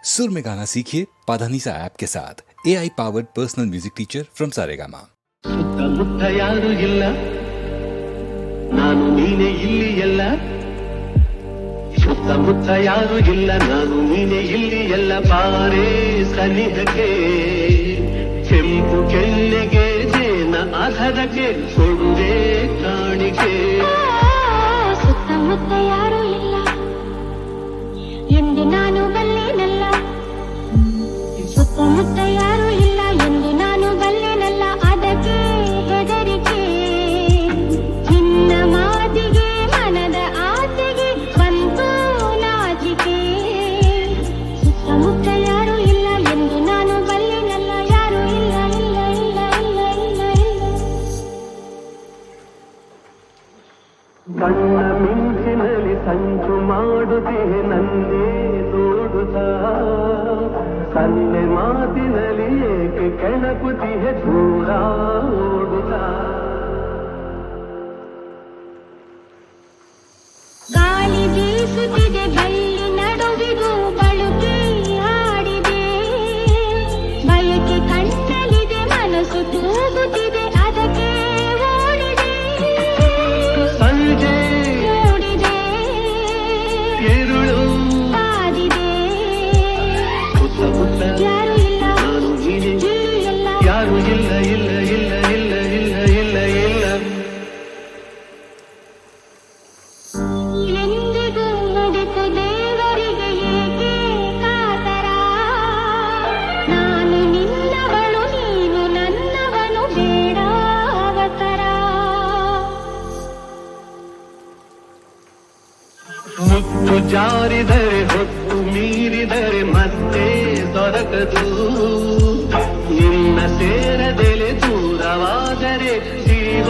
सुर में गाना सीखिए पाधानीसा ऐप के साथ AI powered personal music teacher from Saregama. ಸುತ್ತಮುತ್ತ ಯಾರು ಇಲ್ಲ, ನಾನು ನೀನೆ ಇಲ್ಲಿ ಎಲ್ಲ. ಸುತ್ತಮುತ್ತ ಯಾರು ಇಲ್ಲ, ನಾನು ನೀನೆ ಇಲ್ಲಿ ಎಲ್ಲ. ಬಾರೆ ಸನಿಹಕ್ಕೆ ಕೆಂಪು ಕೆನ್ನೆಗೆ ಜೇನ ಆಧಾರಕ್ಕೆ ಕೊಂಡೆ ಕಾಣಿಕೆ. ಸುತ್ತಮುತ್ತ ಯಾರು ಇಲ್ಲ ಎಂದು ನಾನು ಬಲ್ಲೆನಲ್ಲ. ಸುತ್ತಮುತ್ತ ಯಾರು ಇಲ್ಲ ಎಂದು ನಾನು ಬಲ್ಲೆನಲ್ಲ. ಅದಕ್ಕೆ ಹೆದರಿಕೆ ನಿನ್ನ ಮಾತಿಗೆ ಮನದ ಆಸೆಗೆ ಬಂತು ನಾಚಿಕೆ. ಸುತ್ತಮುತ್ತ ಯಾರು ಇಲ್ಲ ಎಂದು ನಾನು ಬಲ್ಲೆನಲ್ಲ. ಯಾರು ಇಲ್ಲ ಇಲ್ಲ ಇಲ್ಲ ಇಲ್ಲ ಇಲ್ಲ ಇಲ್ಲ. ಕಣ್ಣ ಮಿಂಚಿನಲ್ಲಿ ಸಂಚು ಮಾಡುತ್ತಿದೆ ನನ್ನೇ ನೋಡುತ್ತಾ. ಸನ್ನೆ ಮಾತಿನಲ್ಲಿ ಏಕೆ ಕೆಣಕುತ್ತಿದೆ ದೂರ ಓಡುತ್ತಾ. ಗಾಳಿ ಬೀಸುತ್ತಿದೆ ಬಳ್ಳಿ ನಡುವಿಗೂ ಬಳುಕಿ ಹಾಡಿದೆ. ಬಯಕೆ ಕಣ್ಣಲ್ಲಿದೆ ಮನಸ್ಸು ತೂಗುತ್ತಿದೆ ಅದಕ್ಕೆ ಓಡಿದೆ. ಸಂಜೆ ನೋಡಿದೆ ഇരുಳು ಕಾದಿದೆ. ಸುತ್ತಮುತ್ತ ಯಾರು ಇಲ್ಲ ನಾನು ನೀನೆ ಇಲ್ಲಿ ಎಲ್ಲ. ಯಾರು ಇಲ್ಲ ಇಲ್ಲ ಇಲ್ಲ ಇಲ್ಲ ಇಲ್ಲ ಇಲ್ಲ ಇಲ್ಲ. ಎಂದಿಗೂ ನುಡಿತು ದೇವರಿಗೆ ಏಕೆ ಕಾತರ. ನಾನು ನಿನ್ನವಳು ನೀನು ನನ್ನವನು ಬೇಡ ಅವತರ. ಮುತ್ತು ಜಾರಿದರೆ ಹೊತ್ತು ಮೀರಿದರೆ ಮತ್ತೆ ದೊರಕದು. ನಿನ್ನ ಸೇರದೆಲೆ ದೂರವಾದರೆ ಜೀವ